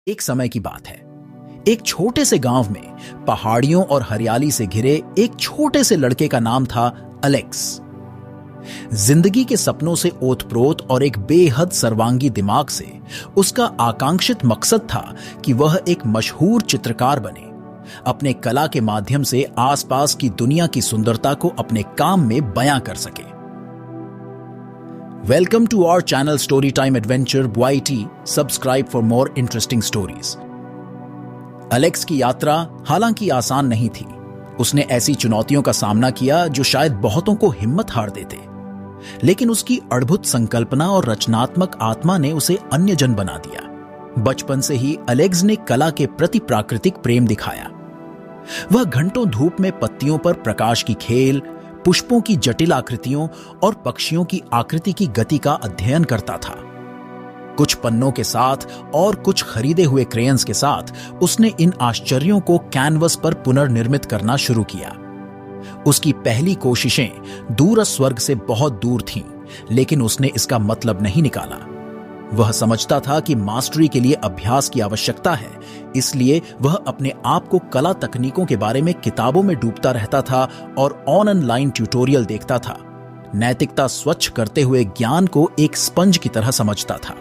एक समय की बात है। एक छोटे से गांव में पहाड़ियों और हरियाली से घिरे एक छोटे से लड़के का नाम था अलेक्स। जिंदगी के सपनों से ओतप्रोत और एक बेहद सर्वांगी दिमाग से उसका आकांक्षित मकसद था कि वह एक मशहूर चित्रकार बने, अपने कला के माध्यम से आसपास की दुनिया की सुंदरता को अपने काम में बयां कर सके। Welcome to our channel Storytime Adventure YT. Subscribe for more interesting stories. Alex की यात्रा हालांकि आसान नहीं थी। उसने ऐसी चुनौतियों का सामना किया जो शायद बहुतों को हिम्मत हार देते, लेकिन उसकी अद्भुत संकल्पना और रचनात्मक आत्मा ने उसे अन्यजन बना दिया। बचपन से ही अलेक्स ने कला के प्रति प्राकृतिक प्रेम दिखाया। वह घंटों धूप में पत्तियों पर प्रकाश की खेल, पुष्पों की जटिल आकृतियों और पक्षियों की आकृति की गति का अध्ययन करता था। कुछ पन्नों के साथ और कुछ खरीदे हुए क्रेयंस के साथ उसने इन आश्चर्यों को कैनवस पर पुनर्निर्मित करना शुरू किया। उसकी पहली कोशिशें दूर स्वर्ग से बहुत दूर थीं, लेकिन उसने इसका मतलब नहीं निकाला। वह समझता था कि मास्टरी के लिए अभ्यास की आवश्यकता है, इसलिए वह अपने आप को कला तकनीकों के बारे में किताबों में डूबता रहता था और ऑनलाइन ट्यूटोरियल देखता था। नैतिकता स्वच्छ करते हुए ज्ञान को एक स्पंज की तरह समझता था।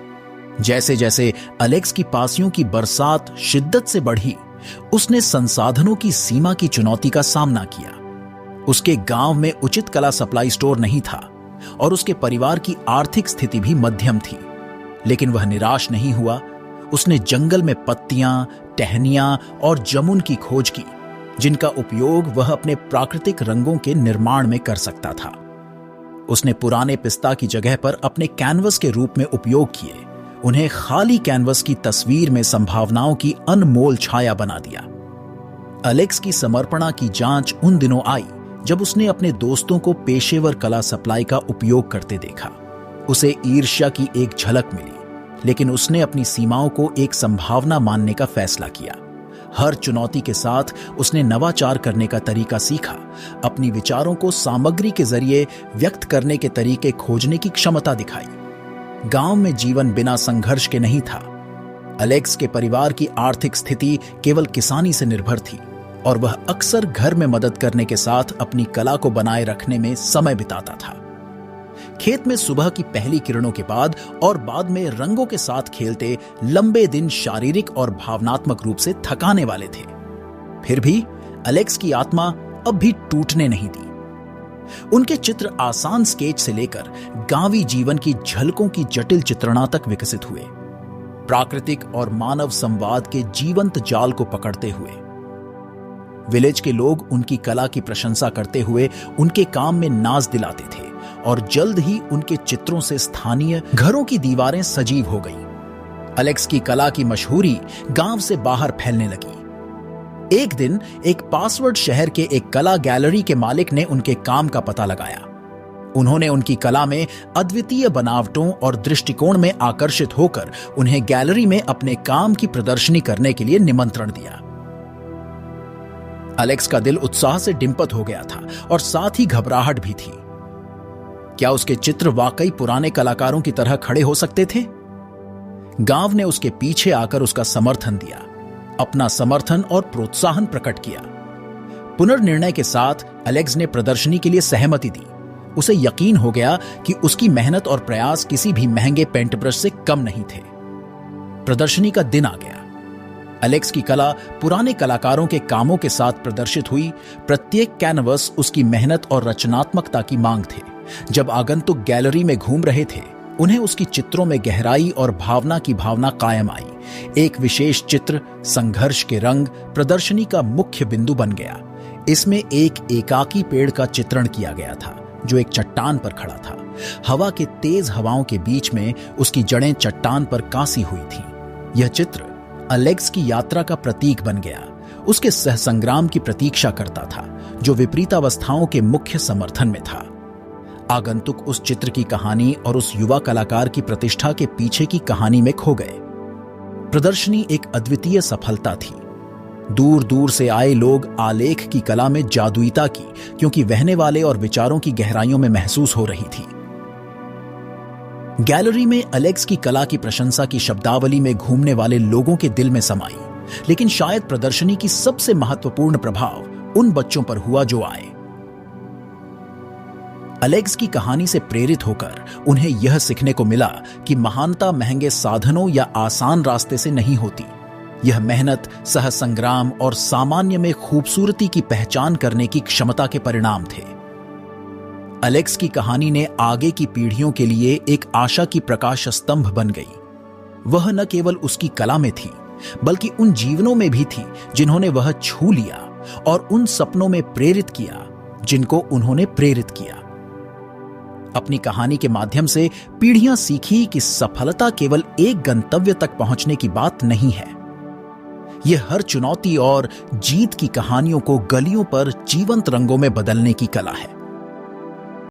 जैसे जैसे अलेक्स की पासियों की बरसात शिद्दत से बढ़ी, उसने संसाधनों की सीमा की चुनौती का सामना किया। उसके गांव में उचित कला सप्लाई स्टोर नहीं था और उसके परिवार की आर्थिक स्थिति भी मध्यम थी, लेकिन वह निराश नहीं हुआ। उसने जंगल में पत्तियां, टहनियां और जामुन की खोज की, जिनका उपयोग वह अपने प्राकृतिक रंगों के निर्माण में कर सकता था। उसने पुराने पिस्ता की जगह पर अपने कैनवस के रूप में उपयोग किए, उन्हें खाली कैनवस की तस्वीर में संभावनाओं की अनमोल छाया बना दिया। अलेक्स की समर्पणा की जांच उन दिनों आई जब उसने अपने दोस्तों को पेशेवर कला सप्लाई का उपयोग करते देखा। उसे ईर्ष्या की एक झलक मिली, लेकिन उसने अपनी सीमाओं को एक संभावना मानने का फैसला किया। हर चुनौती के साथ उसने नवाचार करने का तरीका सीखा, अपनी विचारों को सामग्री के जरिए व्यक्त करने के तरीके खोजने की क्षमता दिखाई। गांव में जीवन बिना संघर्ष के नहीं था। अलेक्स के परिवार की आर्थिक स्थिति केवल किसानी से निर्भर थी और वह अक्सर घर में मदद करने के साथ अपनी कला को बनाए रखने में समय बिताता था। खेत में सुबह की पहली किरणों के बाद और बाद में रंगों के साथ खेलते लंबे दिन शारीरिक और भावनात्मक रूप से थकाने वाले थे। फिर भी अलेक्स की आत्मा अब भी टूटने नहीं दी। उनके चित्र आसान स्केच से लेकर गांवी जीवन की झलकों की जटिल चित्रणा तक विकसित हुए, प्राकृतिक और मानव संवाद के जीवंत जाल को पकड़ते हुए। विलेज के लोग उनकी कला की प्रशंसा करते हुए उनके काम में नाज दिलाते थे और जल्द ही उनके चित्रों से स्थानीय घरों की दीवारें सजीव हो गईं। अलेक्स की कला की मशहूरी गांव से बाहर फैलने लगी। एक दिन एक पासवर्ड शहर के एक कला गैलरी के मालिक ने उनके काम का पता लगाया। उन्होंने उनकी कला में अद्वितीय बनावटों और दृष्टिकोण में आकर्षित होकर उन्हें गैलरी में अपने काम की प्रदर्शनी करने के लिए निमंत्रण दिया। अलेक्स का दिल उत्साह से डिंपत हो गया था और साथ ही घबराहट भी थी। क्या उसके चित्र वाकई पुराने कलाकारों की तरह खड़े हो सकते थे? गांव ने उसके पीछे आकर उसका समर्थन दिया, अपना समर्थन और प्रोत्साहन प्रकट किया। पुनर्निर्णय के साथ अलेक्स ने प्रदर्शनी के लिए सहमति दी। उसे यकीन हो गया कि उसकी मेहनत और प्रयास किसी भी महंगे पेंट ब्रश से कम नहीं थे। प्रदर्शनी का दिन आ गया। अलेक्स की कला पुराने कलाकारों के कामों के साथ प्रदर्शित हुई। प्रत्येक कैनवस उसकी मेहनत और रचनात्मकता की मांग थे। जब आगंतुक गैलरी में घूम रहे थे, उन्हें उसकी चित्रों में गहराई और भावना की भावना कायम आई। एक विशेष चित्र, संघर्ष के रंग, प्रदर्शनी का मुख्य बिंदु बन गया। इसमें एक एकाकी पेड़ का चित्रण किया गया था जो एक चट्टान पर खड़ा था। हवा के तेज हवाओं के बीच में उसकी जड़ें चट्टान पर कासी हुई थीं। यह चित्र अलेक्स की यात्रा का प्रतीक बन गया, उसके सहसंग्राम की प्रतीक्षा करता था जो विपरीतावस्थाओं के मुख्य समर्थन में था। आगंतुक उस चित्र की कहानी और उस युवा कलाकार की प्रतिष्ठा के पीछे की कहानी में खो गए। प्रदर्शनी एक अद्वितीय सफलता थी। दूर दूर से आए लोग आलेख की कला में जादुईता की, क्योंकि बहने वाले और विचारों की गहराइयों में महसूस हो रही थी। गैलरी में एलेक्स की कला की प्रशंसा की शब्दावली में घूमने वाले लोगों के दिल में समाई, लेकिन शायद प्रदर्शनी की सबसे महत्वपूर्ण प्रभाव उन बच्चों पर हुआ जो आए। एलेक्स की कहानी से प्रेरित होकर उन्हें यह सीखने को मिला कि महानता महंगे साधनों या आसान रास्ते से नहीं होती। यह मेहनत, सहसंग्राम और सामान्य में खूबसूरती की पहचान करने की क्षमता के परिणाम थे। एलेक्स की कहानी ने आगे की पीढ़ियों के लिए एक आशा की प्रकाश स्तंभ बन गई। वह न केवल उसकी कला में थी, बल्कि उन जीवनों में भी थी जिन्होंने वह छू लिया और उन सपनों में प्रेरित किया जिनको उन्होंने प्रेरित किया। अपनी कहानी के माध्यम से पीढ़ियां सीखी कि सफलता केवल एक गंतव्य तक पहुंचने की बात नहीं है। यह हर चुनौती और जीत की कहानियों को गलियों पर जीवंत रंगों में बदलने की कला है।